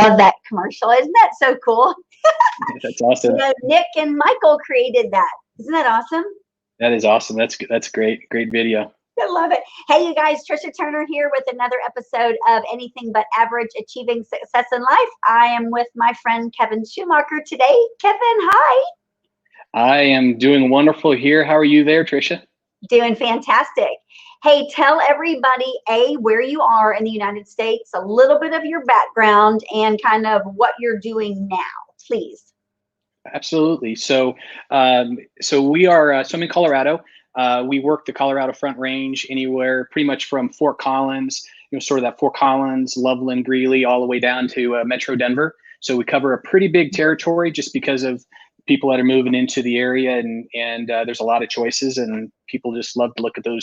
love that commercial. Isn't that so cool? That's awesome. Nick and Michael created that. Isn't that awesome? That is awesome. That's great. Great video. I love it. Hey, you guys, Tricia Turner here with another episode of Anything But Average, Achieving Success in Life. I am with my friend Kevin Schumacher today. Kevin, hi. I am doing wonderful here. How are you there, Tricia? Doing fantastic. Hey, tell everybody, where you are in the United States, a little bit of your background, and kind of what you're doing now, please. Absolutely. So we are. So I'm in Colorado. We work the Colorado Front Range, anywhere pretty much from Fort Collins, sort of that Fort Collins, Loveland, Greeley, all the way down to Metro Denver. So we cover a pretty big territory just because of people that are moving into the area, and there's a lot of choices, and people just love to look at the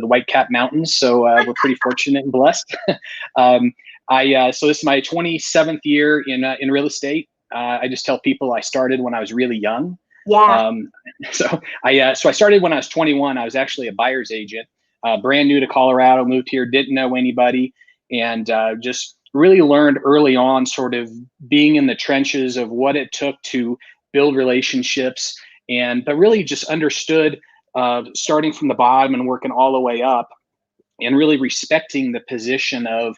White Cap Mountains. So we're pretty fortunate and blessed. So this is my 27th year in real estate. I just tell people I started when I was really young. Yeah. So I started when I was 21. I was actually a buyer's agent, brand new to Colorado, moved here, didn't know anybody, and just really learned early on, sort of being in the trenches of what it took to build relationships, but really just understood starting from the bottom and working all the way up, and really respecting the position of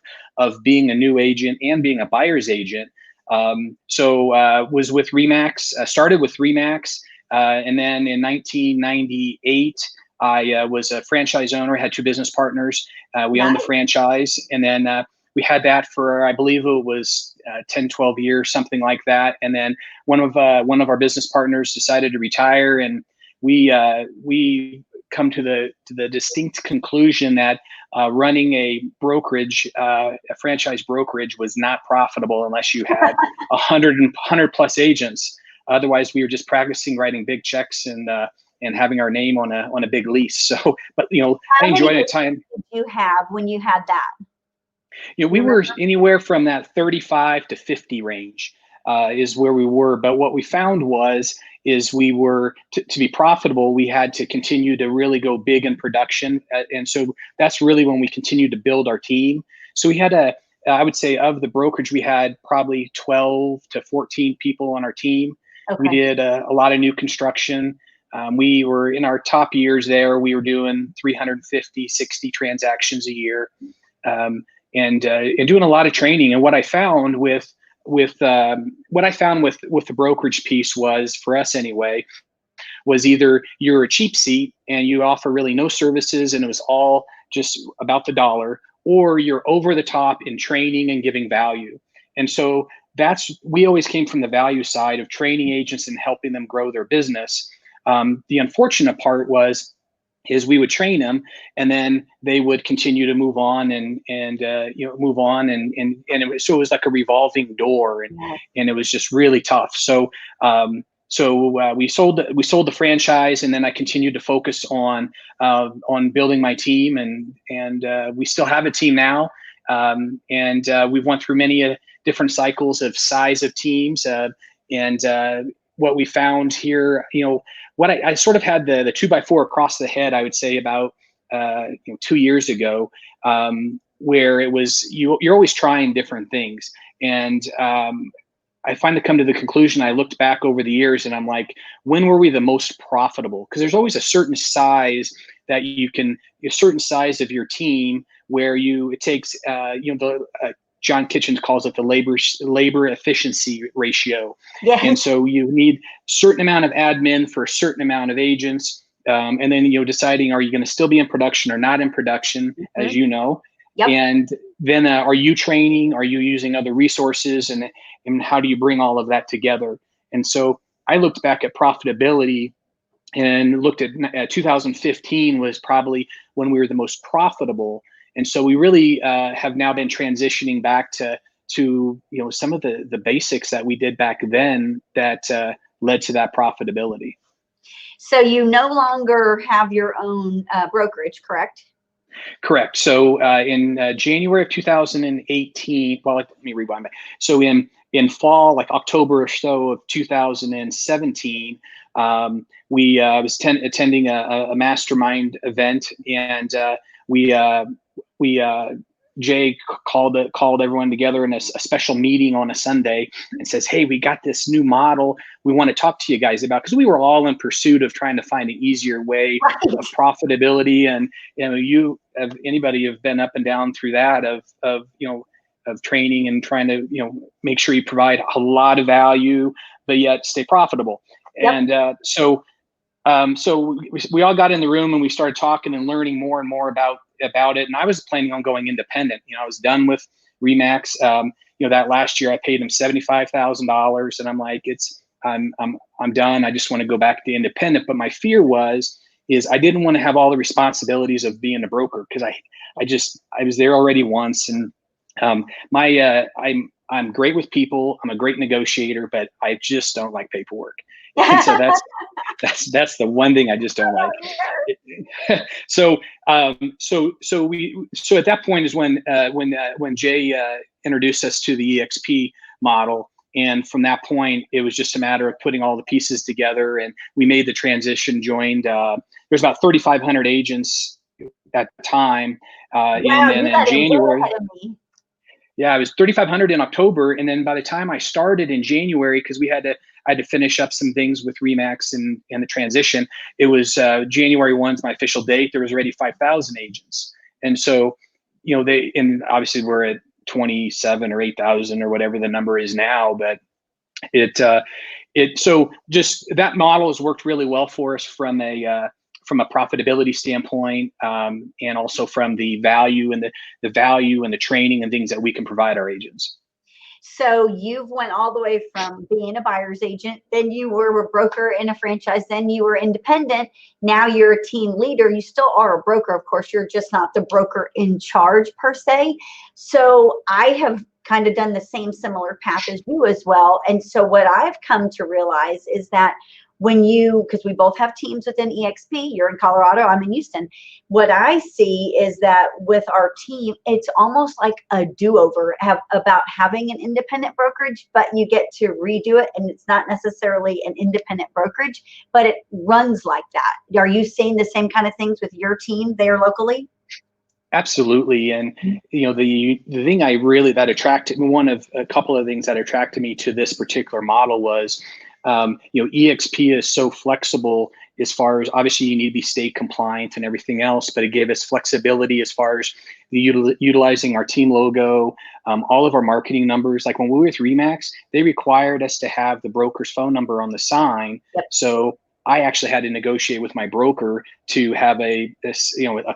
being a new agent and being a buyer's agent. Was with Remax, started with Remax, and then in 1998, I was a franchise owner, had two business partners. We owned the franchise, and then we had that for, I believe it was 10, 12 years, something like that. And then one of our business partners decided to retire, and we come to the distinct conclusion that running a brokerage, a franchise brokerage, was not profitable unless you had 100 plus agents. Otherwise, we were just practicing writing big checks and having our name on a big lease. So, but I enjoyed the time. Did you have when you had that? We were anywhere from that 35 to 50 range is where we were. But what we found is we were to be profitable, we had to continue to really go big in production. And so that's really when we continued to build our team. So we had I would say of the brokerage, we had probably 12 to 14 people on our team. Okay. We did a lot of new construction. We were in our top years there. We were doing 350, 60 transactions a year. And doing a lot of training. And what I found with the brokerage piece was, for us anyway, was either you're a cheap seat and you offer really no services and it was all just about the dollar, or you're over the top in training and giving value. And so we always came from the value side of training agents and helping them grow their business. The unfortunate part is we would train them, and then they would continue to move on and move on, and it was like a revolving door, and it was just really tough. So we sold the franchise, and then I continued to focus on building my team, and we still have a team now, and we've went through many different cycles of size of teams, and what we found here, what I sort of had the 2x4 across the head, I would say about 2 years ago, where it was you're always trying different things, and I finally come to the conclusion. I looked back over the years, and I'm like, when were we the most profitable? Because there's always a certain size that a certain size of your team where it takes John Kitchen calls it the labor efficiency ratio. Yeah. And so you need a certain amount of admin for a certain amount of agents. And then, deciding, are you going to still be in production or not in production, mm-hmm. as you know? Yep. And then are you training? Are you using other resources? And how do you bring all of that together? And so I looked back at profitability and looked at 2015 was probably when we were the most profitable. And so we really have now been transitioning back to some of the basics that we did back then that led to that profitability. So you no longer have your own brokerage, correct? Correct. So in January of 2018, well, let me rewind back. So in fall, like October or so of 2017, we was attending a mastermind event, and we Jay called everyone together in a special meeting on a Sunday and says, "Hey, we got this new model we want to talk to you guys about," because we were all in pursuit of trying to find an easier way Right. of profitability. And anybody have been up and down through that of training and trying to make sure you provide a lot of value but yet stay profitable. Yep. And so we all got in the room and we started talking and learning more and more about it. And I was planning on going independent. I was done with Remax. That last year I paid him $75,000, and I'm like, I'm done. I just want to go back to independent. But my fear is I didn't want to have all the responsibilities of being a broker, because I was there already once. And I'm great with people. I'm a great negotiator, but I just don't like paperwork. And so that's the one thing I just don't like. So at that point is when Jay introduced us to the EXP model. And from that point, it was just a matter of putting all the pieces together, and we made the transition. There's about 3,500 agents at the time. Wow, in January. Yeah, it was 3,500 in October, and then by the time I started in January, because I had to finish up some things with Remax and the transition, it was January 1's my official date. There was already 5,000 agents, and so and obviously we're at 27 or 8,000 or whatever the number is now, but so just that model has worked really well for us from a profitability standpoint, and also from the value and the training and things that we can provide our agents. So you've went all the way from being a buyer's agent, then you were a broker in a franchise, then you were independent. Now you're a team leader. You still are a broker, of course. You're just not the broker in charge per se. So I have kind of done the same similar path as you as well. And so what I've come to realize is that because we both have teams within EXP, you're in Colorado, I'm in Houston. What I see is that with our team, it's almost like a do-over about having an independent brokerage, but you get to redo it, and it's not necessarily an independent brokerage, but it runs like that. Are you seeing the same kind of things with your team there locally? Absolutely. And the thing that attracted me, one of a couple of things that attracted me to this particular model was EXP is so flexible as far as, obviously you need to be state compliant and everything else, but it gave us flexibility as far as utilizing our team logo, all of our marketing numbers. Like when we were with Remax, they required us to have the broker's phone number on the sign. Yep. So I actually had to negotiate with my broker to have a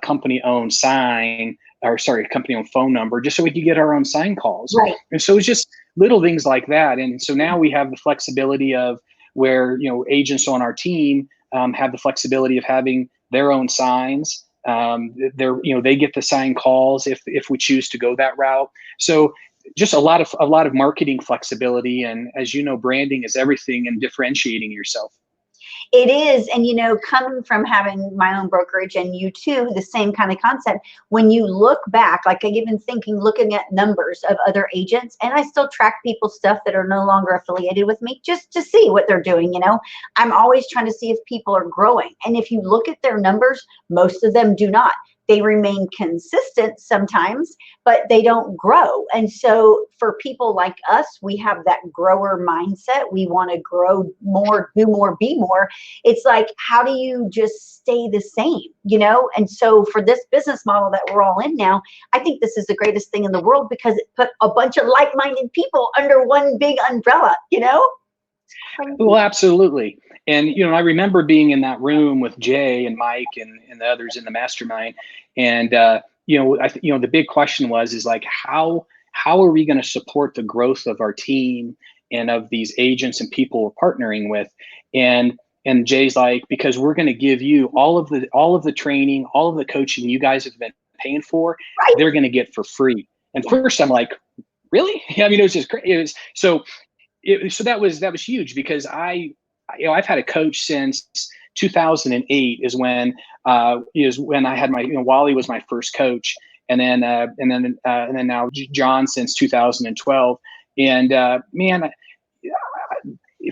company-owned sign, a company-owned phone number, just so we could get our own sign calls. Right. And so it's just little things like that. And so now we have the flexibility of where agents on our team have the flexibility of having their own signs. They get the sign calls if we choose to go that route. So just a lot of marketing flexibility. And as you know, branding is everything in differentiating yourself. It is. And, coming from having my own brokerage and you too, the same kind of concept, when you look back, like I even looking at numbers of other agents, and I still track people's stuff that are no longer affiliated with me just to see what they're doing. I'm always trying to see if people are growing. And if you look at their numbers, most of them do not. They remain consistent sometimes, but they don't grow. And so for people like us, we have that grower mindset. We want to grow more, do more, be more. It's like, how do you just stay the same, And so for this business model that we're all in now, I think this is the greatest thing in the world, because it put a bunch of like-minded people under one big umbrella, Well, absolutely. And, I remember being in that room with Jay and Mike and the others in the mastermind. And, the big question is like, how are we going to support the growth of our team and of these agents and people we're partnering with? And Jay's like, because we're going to give you all of the training, all of the coaching you guys have been paying for, right, they're going to get for free. And first I'm like, really? It was just great. So that was huge, because I've had a coach since 2008 is when I had my, Wally was my first coach, and then now John since 2012. And man,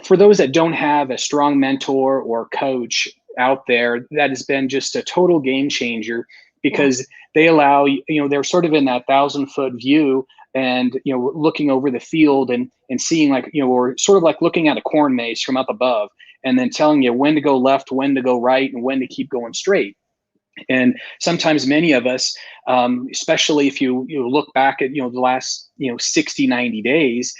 for those that don't have a strong mentor or coach out there, that has been just a total game changer, because they allow, they're sort of in that 1,000-foot view, and looking over the field and seeing, like, or sort of like looking at a corn maze from up above, and then telling you when to go left, when to go right, and when to keep going straight. And sometimes many of us, especially if you look back at the last 60, 90 days,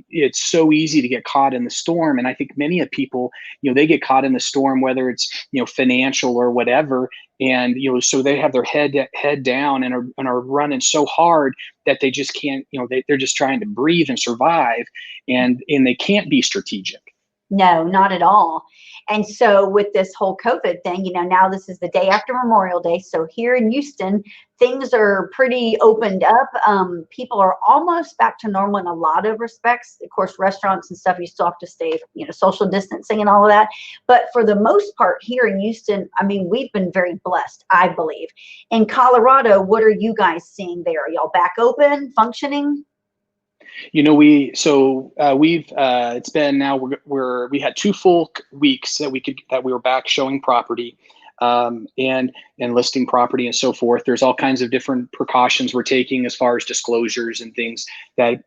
it's so easy to get caught in the storm. And I think many of people, they get caught in the storm, whether it's financial or whatever, and so they have their head down and are running so hard that they just can't, they're just trying to breathe and survive, and they can't be strategic. No, not at all. And so with this whole COVID thing, now this is the day after Memorial Day. So here in Houston, things are pretty opened up. People are almost back to normal in a lot of respects. Of course, restaurants and stuff, you still have to stay, social distancing and all of that. But for the most part here in Houston, I mean, we've been very blessed, I believe. In Colorado, what are you guys seeing there? Are y'all back open, functioning? It's been now we had 2 full weeks that we were back showing property, and listing property and so forth. There's all kinds of different precautions we're taking as far as disclosures and things that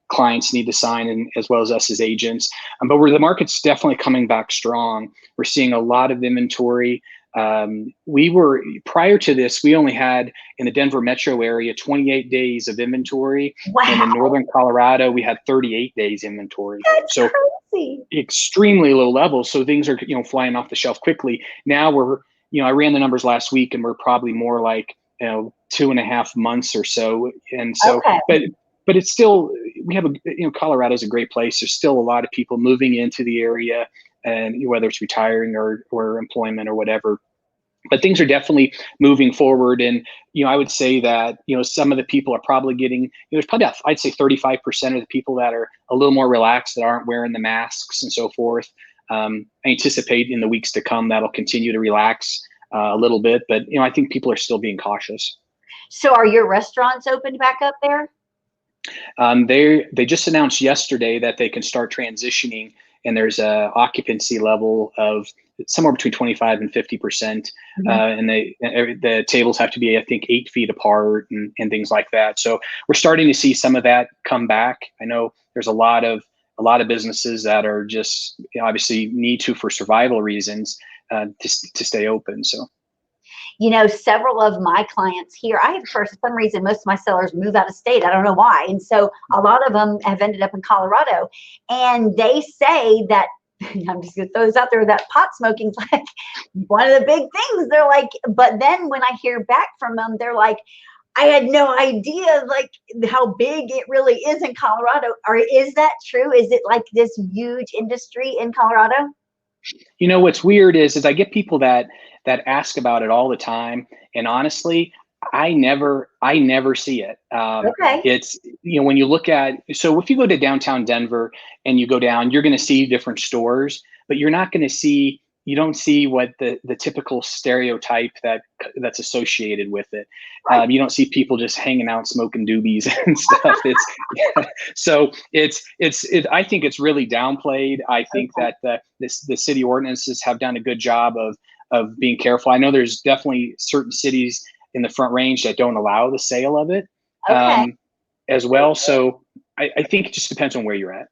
clients need to sign, and as well as us as agents. But the market's definitely coming back strong. We're seeing a lot of inventory. Prior to this, we only had in the Denver metro area 28 days of inventory. Wow. And in northern Colorado, we had 38 days inventory. That's so crazy. Extremely low levels. So things are flying off the shelf quickly. Now I ran the numbers last week, and we're probably more like 2.5 months or so. And so, okay. But it's still, we have Colorado's a great place. There's still a lot of people moving into the area, and whether it's retiring or employment or whatever. But things are definitely moving forward. And, I would say that, some of the people are probably getting, there's probably, I'd say 35% of the people that are a little more relaxed, that aren't wearing the masks and so forth. I anticipate in the weeks to come, that'll continue to relax a little bit. But, I think people are still being cautious. So are your restaurants opened back up there? They just announced yesterday that they can start transitioning, and there's a occupancy level of somewhere between 25 and 50%. And the tables have to be, I think, 8 feet apart and things like that. So we're starting to see some of that come back. I know there's a lot of businesses that are just obviously need to, for survival reasons, to stay open. So. Several of my clients here, for some reason, most of my sellers move out of state. I don't know why. And so a lot of them have ended up in Colorado, and they say that, I'm just going to throw this out there, that pot smoking's like one of the big things. They're like, but then when I hear back from them, they're like, I had no idea like how big it really is in Colorado. Or is that true? Is it like this huge industry in Colorado? What's weird is I get people that ask about it all the time, and honestly, I never see it. Okay. It's, when you look at, so if you go to downtown Denver and you go down, you're going to see different stores, but you don't see what the typical stereotype that's associated with it. Right. You don't see people just hanging out smoking doobies and stuff. I think it's really downplayed. I think that the city ordinances have done a good job of being careful. I know there's definitely certain cities in the Front Range that don't allow the sale of it, as well. So I think it just depends on where you're at.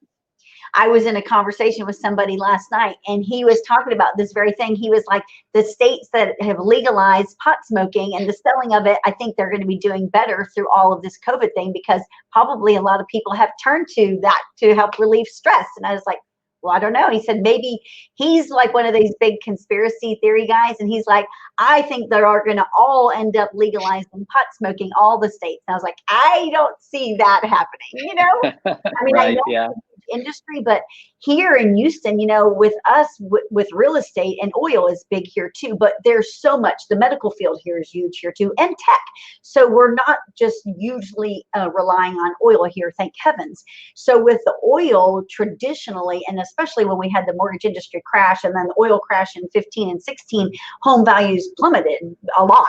I was in a conversation with somebody last night, and he was talking about this very thing. He was like, the states that have legalized pot smoking and the selling of it, I think they're going to be doing better through all of this COVID thing, because probably a lot of people have turned to that to help relieve stress. And I was like, well, I don't know. He said maybe he's like one of these big conspiracy theory guys, and he's like, I think they are going to all end up legalizing pot smoking, all the states. And I was like, I don't see that happening. I mean, right, I know yeah. Industry, but here in Houston, with us, with real estate, and oil is big here too, but there's so much. The medical field here is huge here too, and tech. So we're not just usually relying on oil here, thank heavens. So with the oil, traditionally, and especially when we had the mortgage industry crash and then the oil crash in 15 and 16, home values plummeted a lot.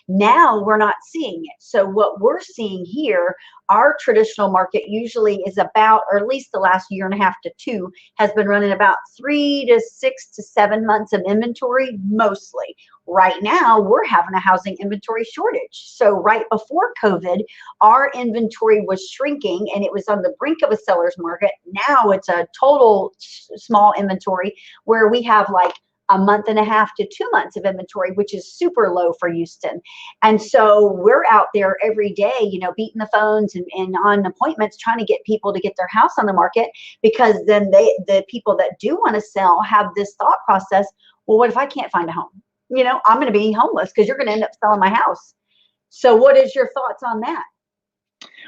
Now we're not seeing it. So what we're seeing here, our traditional market usually is about, or at least the last year and a half to two, has been running about 3 to 6 to 7 months of inventory mostly. Right now, we're having a housing inventory shortage. So right before COVID, our inventory was shrinking and it was on the brink of a seller's market. Now it's a total small inventory where we have like a month and a half to 2 months of inventory, which is super low for Houston. And so we're out there every day, you know, beating the phones and on appointments, trying to get people to get their house on the market, because then the people that do want to sell have this thought process, well, what if I can't find a home? You know, I'm going to be homeless because you're going to end up selling my house. So what is your thoughts on that?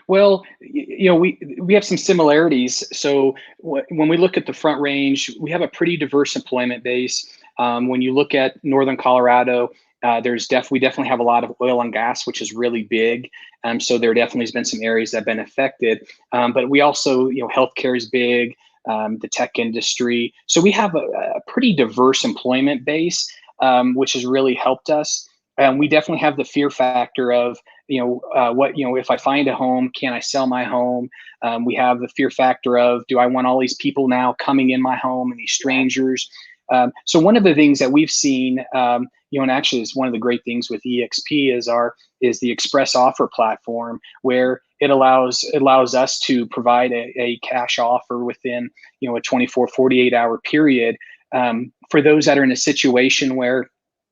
Well, you know, we have some similarities. So when we look at the Front Range, we have a pretty diverse employment base. When you look at Northern Colorado, we definitely have a lot of oil and gas, which is really big. So there definitely has been some areas that have been affected. But we also, you know, healthcare is big, the tech industry. So we have a pretty diverse employment base, which has really helped us. We definitely have the fear factor of, if I find a home, can I sell my home? We have the fear factor of, do I want all these people now coming in my home and these strangers? So one of the things that we've seen, and actually is one of the great things with EXP is the express offer platform, where it allows us to provide a cash offer within, a 24, 48 hour period, for those that are in a situation where,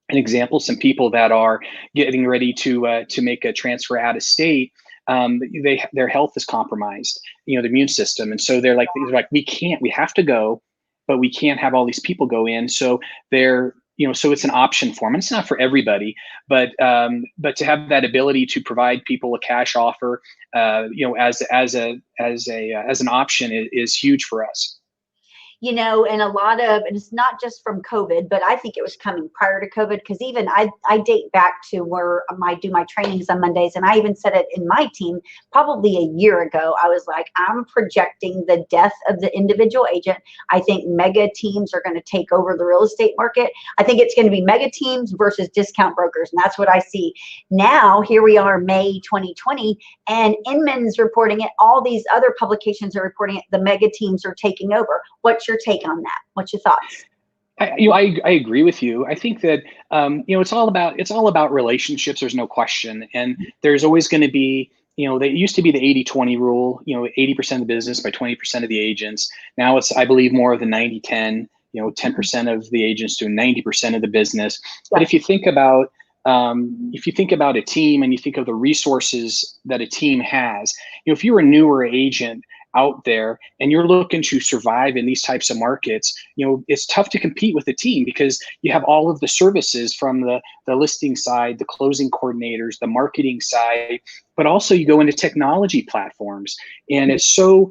an example, some people that are getting ready to make a transfer out of state, their health is compromised, the immune system, and so they're like we have to go, but we can't have all these people go in. So so it's an option for them. It's not for everybody, but to have that ability to provide people a cash offer, as an option is huge for us. And and it's not just from COVID, but I think it was coming prior to COVID, because even I date back to where I do my trainings on Mondays, and I even said it in my team probably a year ago. I was like, I'm projecting the death of the individual agent. I think mega teams are going to take over the real estate market. I think it's going to be mega teams versus discount brokers, and that's what I see. Now, here we are, May 2020, and Inman's reporting it. All these other publications are reporting it. The mega teams are taking over. What's your take on that? What's your thoughts? I agree with you. I think that it's all about relationships. There's no question, and there's always going to be, they used to be the 80-20 rule. 80% of the business by 20% of the agents. Now it's, I believe, more of the 90-10. 10% of the agents doing 90% of the business. But if you think about a team and you think of the resources that a team has, if you're a newer agent out there and you're looking to survive in these types of markets, it's tough to compete with a team, because you have all of the services from the listing side, the closing coordinators, the marketing side, but also you go into technology platforms, and it's so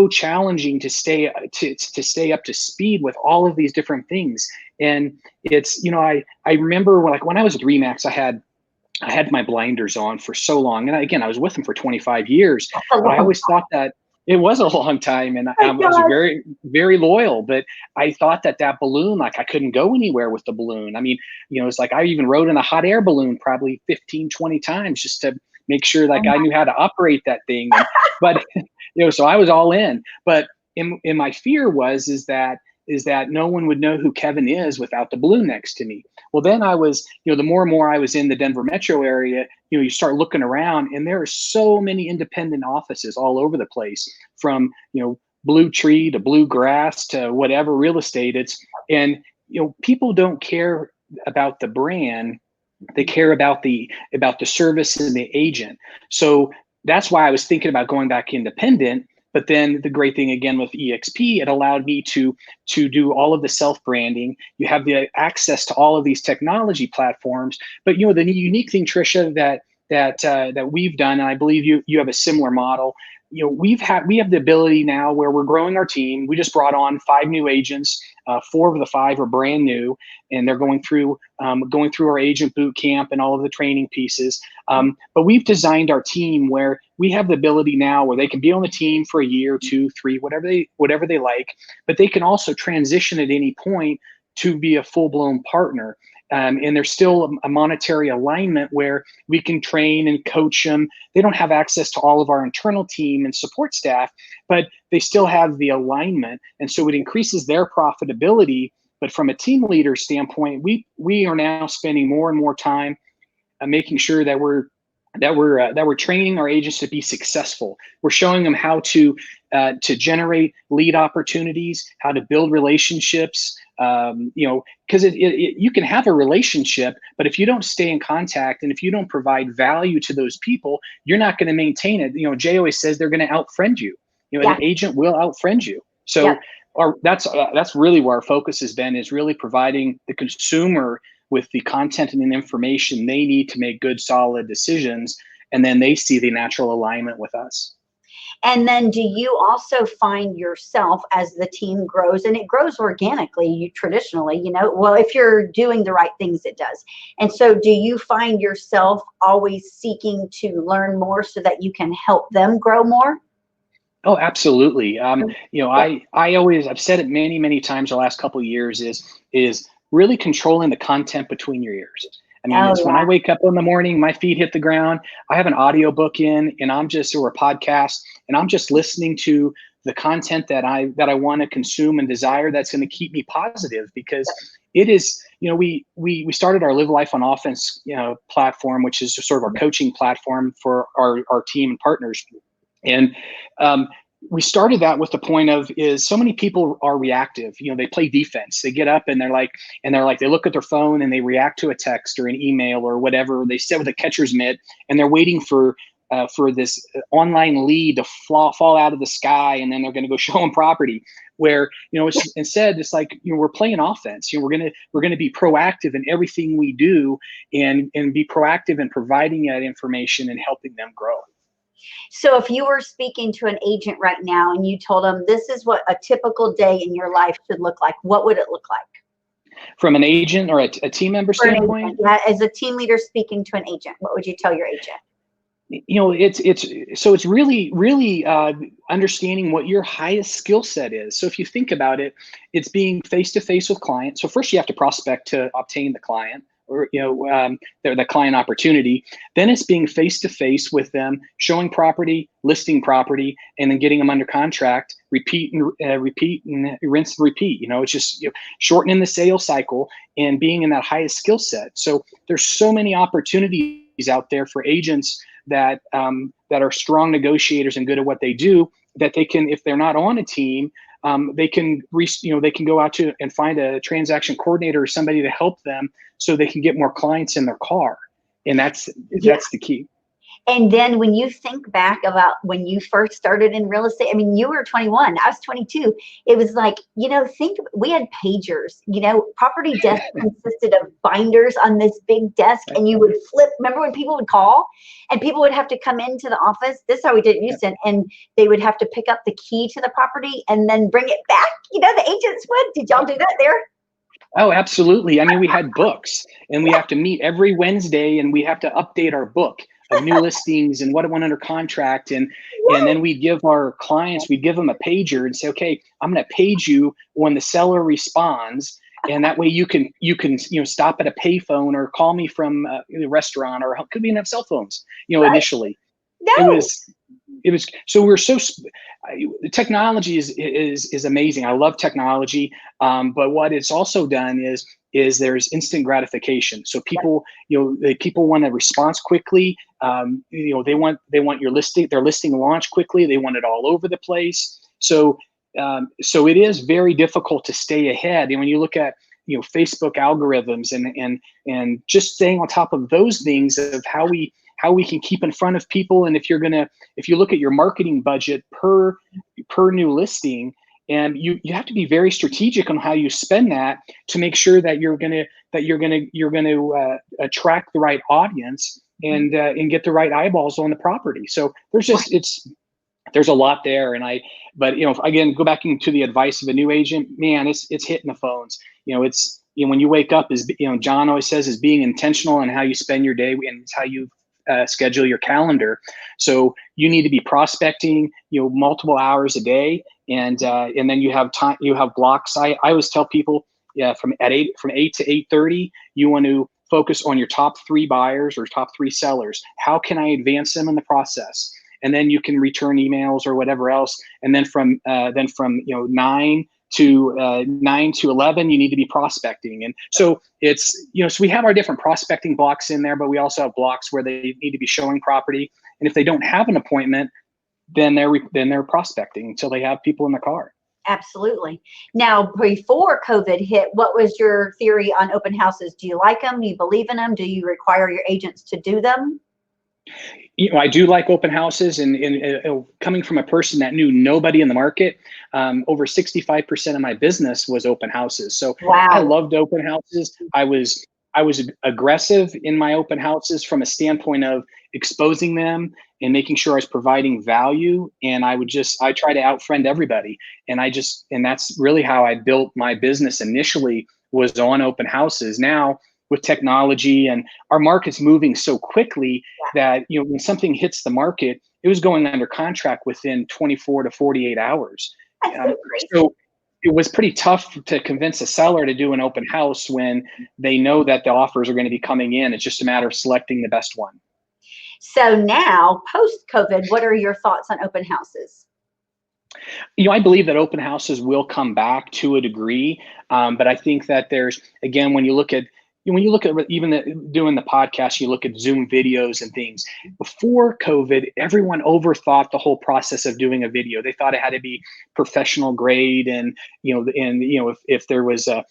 challenging to stay up to speed with all of these different things. And it's, I remember when I was at RE/MAX, I had my blinders on for so long, and I was with them for 25 years, but I always thought that it was a long time, and I was very, very loyal, but I thought that balloon, like I couldn't go anywhere with the balloon. I mean, it's like I even rode in a hot air balloon probably 15, 20 times just to make sure like I knew how to operate that thing. But, so I was all in. But in my fear is that no one would know who Kevin is without the balloon next to me. Well, then I was, the more and more I was in the Denver metro area, you start looking around, and there are so many independent offices all over the place, from, Blue Tree to Bluegrass to whatever real estate and people don't care about the brand. They care about the service and the agent. So that's why I was thinking about going back independent. But then the great thing again with EXP, it allowed me to do all of the self-branding. You have the access to all of these technology platforms. But the unique thing, Tricia, that we've done, and I believe you have a similar model. We have the ability now where we're growing our team. We just brought on 5 new agents. 4 of the 5 are brand new, and they're going through our agent boot camp and all of the training pieces. But we've designed our team where we have the ability now where they can be on the team for a year, 2, 3, whatever they like, but they can also transition at any point to be a full-blown partner. and there's still a monetary alignment where we can train and coach them. They don't have access to all of our internal team and support staff, but they still have the alignment. And so it increases their profitability. But from a team leader standpoint, we are now spending more and more time making sure that we're training our agents to be successful. We're showing them how to generate lead opportunities, how to build relationships. Because you can have a relationship, but if you don't stay in contact and if you don't provide value to those people, you're not going to maintain it. Jay always says they're going to out-friend you. Yeah. An agent will out-friend you. So that's really where our focus has been, is really providing the consumer with the content and information they need to make good, solid decisions. And then they see the natural alignment with us. And then do you also find yourself, as the team grows, and it grows organically, traditionally, well, if you're doing the right things, it does. And so do you find yourself always seeking to learn more so that you can help them grow more? Oh, absolutely. I've said it many, many times the last couple of years is really controlling the content between your ears. I mean, when I wake up in the morning, my feet hit the ground, I have an audio book in, and or a podcast, and I'm just listening to the content that I want to consume and desire, that's going to keep me positive. Because it is, we started our Live Life on Offense, platform, which is sort of our coaching platform for our team and partners. And we started that with the point of, is so many people are reactive. They play defense. They get up and they're like, they look at their phone and they react to a text or an email or whatever. They sit with a catcher's mitt and they're waiting for this online lead to fall out of the sky, and then they're going to go show them property. Where instead it's like, we're playing offense. We're gonna be proactive in everything we do, and be proactive in providing that information and helping them grow. So if you were speaking to an agent right now and you told them this is what a typical day in your life should look like, what would it look like? From an agent or a team member standpoint? Yeah, as a team leader speaking to an agent, what would you tell your agent? It's really understanding what your highest skill set is. So if you think about it, it's being face-to-face with clients. So first you have to prospect to obtain the client, or the client opportunity. Then it's being face-to-face with them, showing property, listing property, and then getting them under contract. Repeat and rinse and repeat. It's just shortening the sales cycle and being in that highest skill set. So there's so many opportunities out there for agents that are strong negotiators and good at what they do, that they can, if they're not on a team, they can go out to and find a transaction coordinator or somebody to help them, so they can get more clients in their car. And that's the key. And then when you think back about when you first started in real estate, I mean, you were 21, I was 22. It was like, we had pagers, property desk consisted of binders on this big desk, and you would flip. Remember when people would call and people would have to come into the office? This is how we did it in Houston. And they would have to pick up the key to the property and then bring it back. The agents would. Did y'all do that there? Oh, absolutely. I mean, we had books, and we have to meet every Wednesday, and we have to update our book of new listings and what went under contract. And then we'd give our clients, we'd give them a pager and say, okay, I'm going to page you when the seller responds. And that way you can stop at a payphone or call me from the restaurant, or could be enough cell phones, initially. No. It was, so we're so, the technology is amazing. I love technology. But what it's also done is there's instant gratification. So people, people want a response quickly. They want their listing launch quickly. They want it all over the place. So it is very difficult to stay ahead. And when you look at, Facebook algorithms and just staying on top of those things of how we can keep in front of people. And if you look at your marketing budget per new listing, and you have to be very strategic on how you spend that to make sure that you're going to attract the right audience and get the right eyeballs on the property. So there's a lot there. But again, go back into the advice of a new agent, man, it's hitting the phones. When you wake up, is John always says, is being intentional on how you spend your day, and it's how you schedule your calendar. So you need to be prospecting, multiple hours a day, and then you have time, you have blocks. I always tell people, from 8 to 8:30, you want to focus on your top 3 buyers or top 3 sellers. How can I advance them in the process? And then you can return emails or whatever else. And then from 9 to 11, you need to be prospecting. And so it's, so we have our different prospecting blocks in there, but we also have blocks where they need to be showing property. And if they don't have an appointment, then they're prospecting until they have people in the car. Absolutely. Now, before COVID hit, what was your theory on open houses? Do you like them? Do you believe in them? Do you require your agents to do them? I do like open houses, and coming from a person that knew nobody in the market, over 65% of my business was open houses. So wow. I loved open houses. I was aggressive in my open houses from a standpoint of exposing them and making sure I was providing value. And I try to outfriend everybody. And that's really how I built my business initially, was on open houses. Now, with technology and our market's moving so quickly that, when something hits the market, it was going under contract within 24 to 48 hours. So it was pretty tough to convince a seller to do an open house when they know that the offers are going to be coming in. It's just a matter of selecting the best one. So now, post-COVID, what are your thoughts on open houses? I believe that open houses will come back to a degree, but I think that there's, again, when you look at even doing the podcast, you look at Zoom videos and things. Before COVID, everyone overthought the whole process of doing a video. They thought it had to be professional grade, and if there was a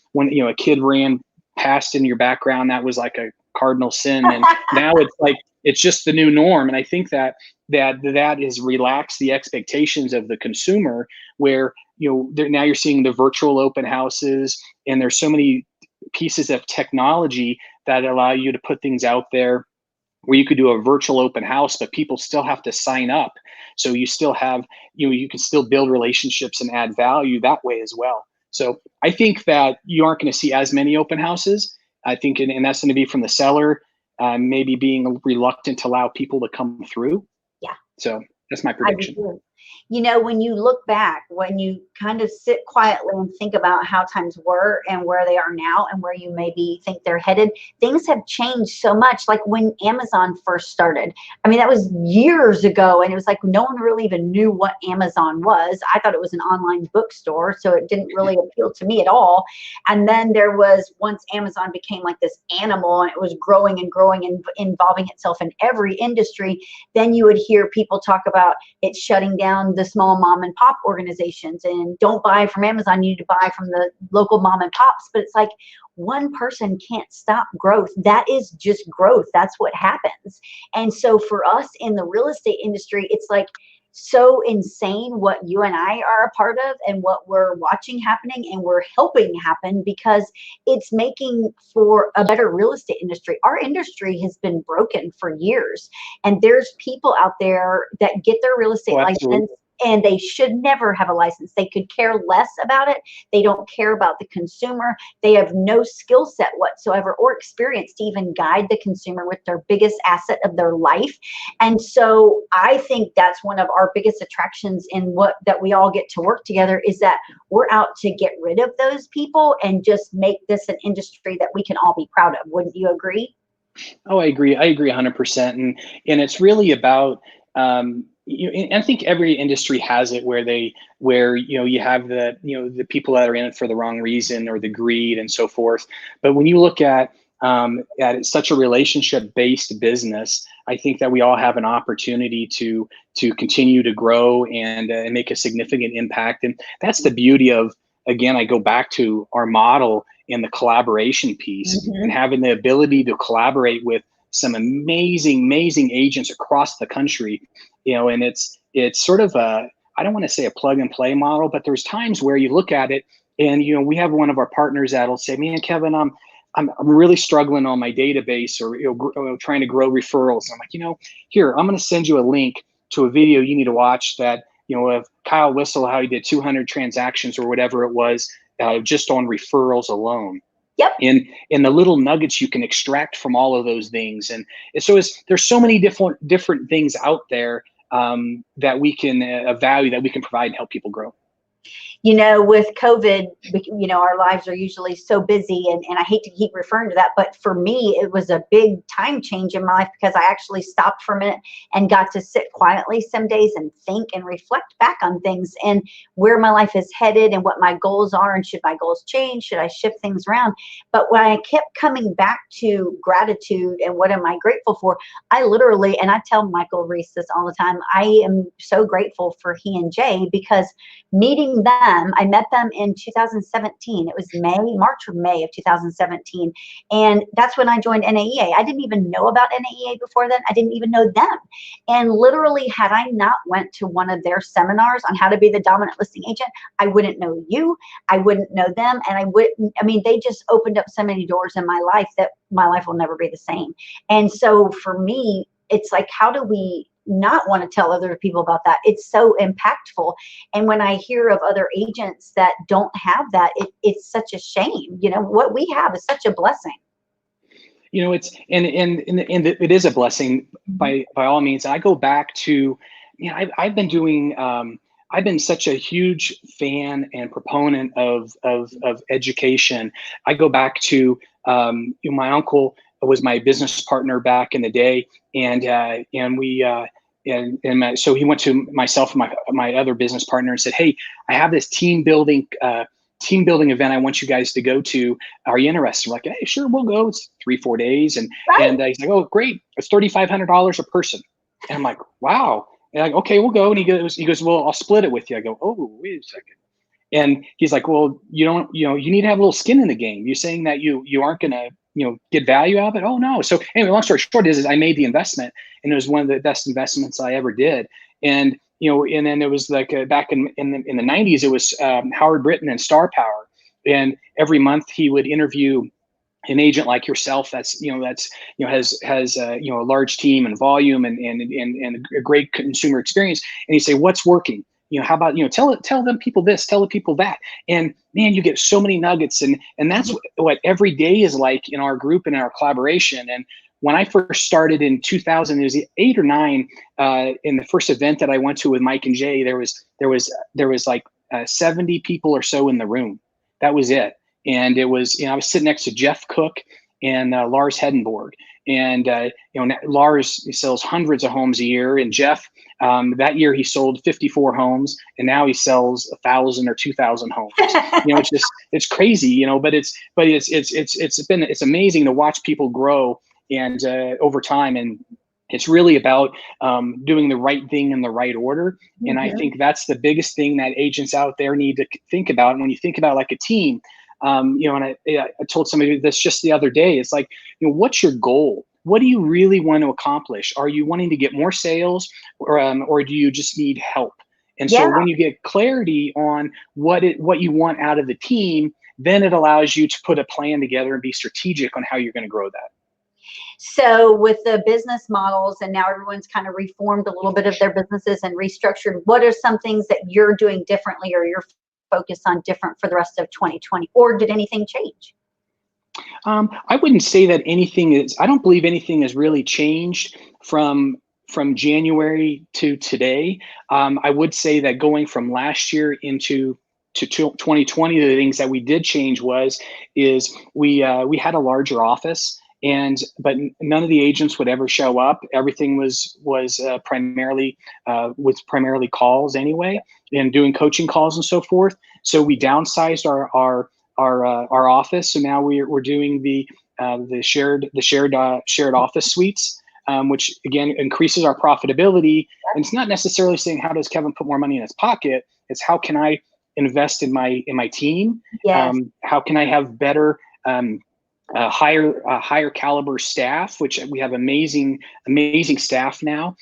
kid ran past in your background, that was like a cardinal sin. And now it's like it's just the new norm. And I think that has relaxed the expectations of the consumer, where now you're seeing the virtual open houses, and there's so many pieces of technology that allow you to put things out there where you could do a virtual open house, but people still have to sign up. So you still have, you can still build relationships and add value that way as well. So I think that you aren't going to see as many open houses. I think, and that's going to be from the seller, maybe being reluctant to allow people to come through. Yeah. So that's my prediction. When you look back, when you kind of sit quietly and think about how times were and where they are now and where you maybe think they're headed, things have changed so much. Like when Amazon first started, I mean, that was years ago, and it was like no one really even knew what Amazon was. I thought it was an online bookstore, so it didn't really appeal to me at all. And then there was, once Amazon became like this animal, and it was growing and growing and involving itself in every industry, then you would hear people talk about it shutting down the small mom and pop organizations, and don't buy from Amazon, you need to buy from the local mom and pops. But it's like, one person can't stop growth. That is just growth. That's what happens. And so for us in the real estate industry, it's like so insane what you and I are a part of and what we're watching happening and we're helping happen, because it's making for a better real estate industry. Our industry has been broken for years, and there's people out there that get their real estate license, and they should never have a license. They could care less about it. They don't care about the consumer. They have no skill set whatsoever or experience to even guide the consumer with their biggest asset of their life. And so I think that's one of our biggest attractions in that we all get to work together, is that we're out to get rid of those people and just make this an industry that we can all be proud of. Wouldn't you agree? Oh, I agree. I agree 100%. And it's really about, I think every industry has it where you have the people that are in it for the wrong reason, or the greed and so forth. But when you look at such a relationship-based business, I think that we all have an opportunity to continue to grow and make a significant impact. And that's the beauty of, again, I go back to our model in the collaboration piece, and having the ability to collaborate with some amazing agents across the country, and it's sort of I don't want to say a plug and play model, but there's times where you look at it and, we have one of our partners that'll say, man, Kevin, I'm really struggling on my database, or, trying to grow referrals. And I'm like, here, I'm going to send you a link to a video you need to watch that, of Kyle Whistle, how he did 200 transactions or whatever it was, just on referrals alone. Yep. And the little nuggets you can extract from all of those things. And so there's so many different things out there that we can value, that we can provide and help people grow. You know, with COVID, you know, our lives are usually so busy, and I hate to keep referring to that, but for me, it was a big time change in my life because I actually stopped for a minute and got to sit quietly some days and think and reflect back on things and where my life is headed and what my goals are, and should my goals change? Should I shift things around? But when I kept coming back to gratitude and what am I grateful for, I literally, and I tell Michael Reese this all the time, I am so grateful for he and Jay, because meeting them, I met them in 2017. It was March or May of 2017. And that's when I joined NAEA. I didn't even know about NAEA before then. I didn't even know them. And literally, had I not went to one of their seminars on how to be the dominant listing agent, I wouldn't know you. I wouldn't know them. And I mean, they just opened up so many doors in my life that my life will never be the same. And so for me, it's like, how do we not want to tell other people about that? It's so impactful. And when I hear of other agents that don't have that, it's such a shame. You know, what we have is such a blessing. You know, it's and it is a blessing by all means. I go back to, you know, I've been doing. I've been such a huge fan and proponent of education. I go back to, you know, my uncle was my business partner back in the day, and we. So he went to myself and my other business partner and said, "Hey, I have this team building event I want you guys to go to. Are you interested?" We're like, "Hey, sure, we'll go. It's 3-4 days." And Right. and he's like, "Oh, great. It's $3,500 a person." And I'm like, "Wow." And I'm like, "Okay, we'll go." And he goes, "Well, I'll split it with you." I go, "Oh, wait a second." And he's like, "Well, you need to have a little skin in the game. You're saying that you aren't going to, get value out of it?" "Oh, no." So anyway, long story short is I made the investment, and it was one of the best investments I ever did. And, and then it was like back in the 90s, it was Howard Britton and Star Power. And every month he would interview an agent like yourself has a large team and volume and a great consumer experience, and you say, "What's working? How about, tell them people this, tell the people that." And man, you get so many nuggets, and that's what every day is like in our group and in our collaboration. And when I first started in 2000, it was 8 or 9, in the first event that I went to with Mike and Jay, there was like 70 people or so in the room. That was it. And it was, I was sitting next to Jeff Cook and Lars Hedenborg. And, Lars sells hundreds of homes a year. And Jeff, that year he sold 54 homes, and now he sells 1,000 or 2,000 homes. It's crazy, but it's amazing to watch people grow and over time. And it's really about doing the right thing in the right order. And I think that's the biggest thing that agents out there need to think about. And when you think about like a team, and I told somebody this just the other day, it's like, what's your goal? What do you really want to accomplish? Are you wanting to get more sales, or do you just need help? And so when you get clarity on what you want out of the team, then it allows you to put a plan together and be strategic on how you're going to grow that. So with the business models, and now everyone's kind of reformed a little bit of their businesses and restructured, what are some things that you're doing differently or you're focused on different for the rest of 2020, or did anything change? I wouldn't say that I don't believe anything has really changed from January to today. I would say that going from last year into 2020, the things that we did change is we had a larger office. But none of the agents would ever show up. Everything was primarily calls anyway, and doing coaching calls and so forth. So we downsized our office. So now we're doing the shared office suites, which again increases our profitability. And it's not necessarily saying how does Kevin put more money in his pocket. It's how can I invest in my team? Yes. How can I have better higher caliber staff, which we have amazing staff now.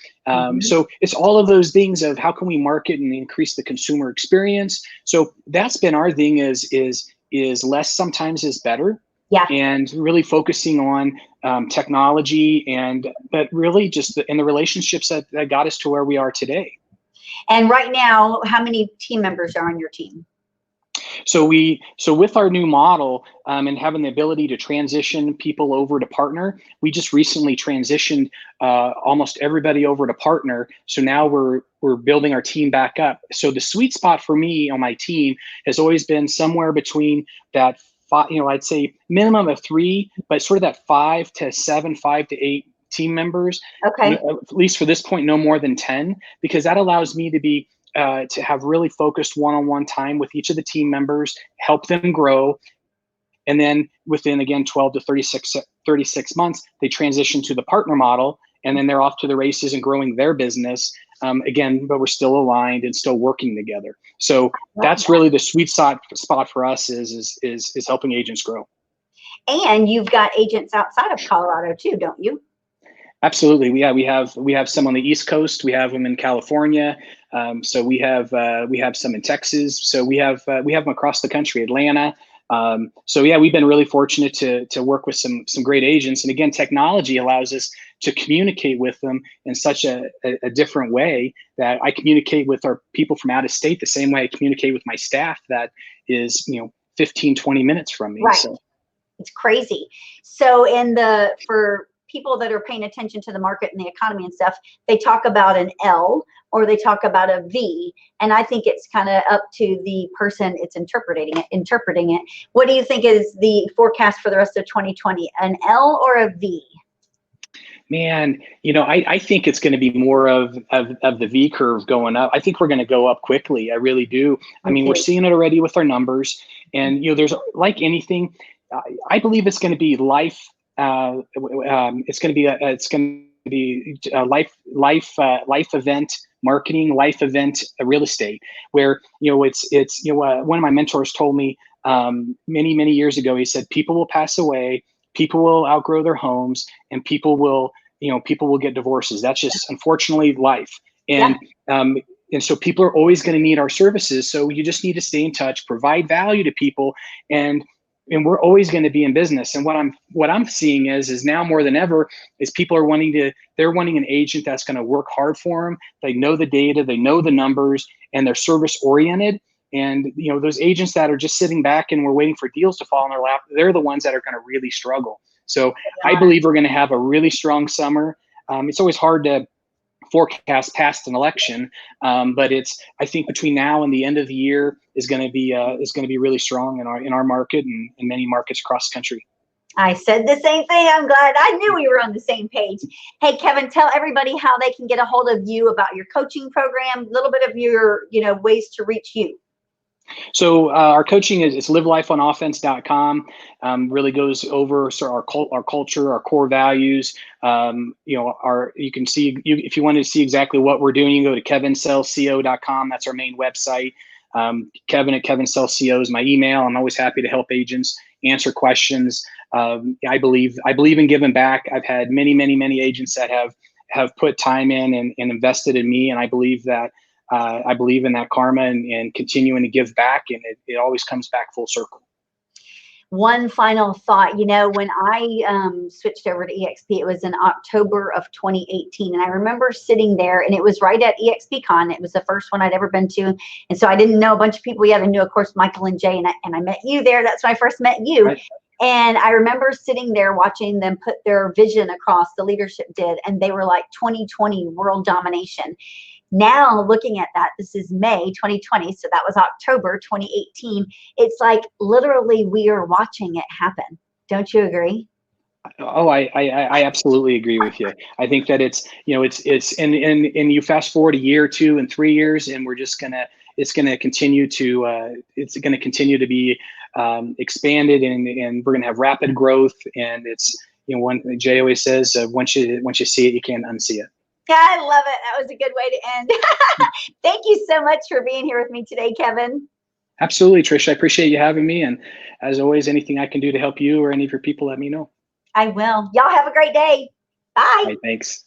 So it's all of those things of how can we market and increase the consumer experience. So that's been our thing is less sometimes is better. Yeah. And really focusing on technology but really just in the relationships that got us to where we are today. And right now, how many team members are on your team? So with our new model, and having the ability to transition people over to partner, we just recently transitioned almost everybody over to partner. So now we're building our team back up. So the sweet spot for me on my team has always been somewhere between that five, I'd say minimum of 3, but sort of that 5 to 7, 5 to 8 team members. Okay. At least for this point, no more than 10, because that allows me to have really focused one-on-one time with each of the team members, help them grow. And then within, again, 12 to 36 months, they transition to the partner model, and then they're off to the races and growing their business. Again, but we're still aligned and still working together. So that's really the sweet spot for us is helping agents grow. And you've got agents outside of Colorado too, don't you? Absolutely. Yeah, we have some on the East Coast. We have them in California. So we have some in Texas. So we have them across the country, Atlanta. So yeah, we've been really fortunate to work with some great agents. And again, technology allows us to communicate with them in such a different way that I communicate with our people from out of state the same way I communicate with my staff that is 15, 20 minutes from me. Right. So it's crazy. So for people that are paying attention to the market and the economy and stuff, they talk about an L or they talk about a V. And I think it's kind of up to the person it's interpreting it. What do you think is the forecast for the rest of 2020? An L or a V? Man, I think it's going to be more of the V curve going up. I think we're going to go up quickly. I really do. I mean, we're seeing it already with our numbers, and there's, like anything, I believe it's going to be life. It's going to be a life event marketing, life event real estate, where it's one of my mentors told me many years ago. He said people will pass away, people will outgrow their homes, and people will get divorces. That's just unfortunately life. And so people are always going to need our services. So you just need to stay in touch, provide value to people, and we're always going to be in business. And what I'm seeing is now more than ever is people are wanting an agent that's going to work hard for them. They know the data, they know the numbers, and they're service oriented. And those agents that are just sitting back and we're waiting for deals to fall in their lap, they're the ones that are going to really struggle. So I believe we're going to have a really strong summer. It's always hard to forecast past an election, but I think between now and the end of the year is going to be really strong in our market and in many markets across the country. I said the same thing. I'm glad. I knew we were on the same page. Hey, Kevin, tell everybody how they can get a hold of you, about your coaching program, a little bit of your ways to reach you. So our coaching is livelifeonoffense.com. Really goes over our culture, our core values. You can see, if you want to see exactly what we're doing, you can go to kevinsellsco.com. That's our main website. Kevin at kevinsellsco is my email. I'm always happy to help agents answer questions. I believe in giving back. I've had many agents that have put time in and invested in me, and I believe that. I believe in that karma and continuing to give back, and it always comes back full circle. One final thought, when I switched over to EXP, it was in October of 2018. And I remember sitting there, and it was right at EXPCon. It was the first one I'd ever been to. And so I didn't know a bunch of people yet. I knew, of course, Michael and Jay, and I met you there. That's when I first met you. Right. And I remember sitting there watching them put their vision across, the leadership did, and they were like 2020 world domination. Now looking at that, this is May 2020, so that was October 2018. It's like literally we are watching it happen. Don't you agree? Oh, I absolutely agree with you. I think that it's and you fast forward a year, 2 and 3 years, and it's gonna continue to be expanded, and we're gonna have rapid growth. And it's one Jay always says, once you see it, you can't unsee it. Yeah, I love it. That was a good way to end. Thank you so much for being here with me today, Kevin. Absolutely, Tricia. I appreciate you having me. And as always, anything I can do to help you or any of your people, let me know. I will. Y'all have a great day. Bye. Right, thanks.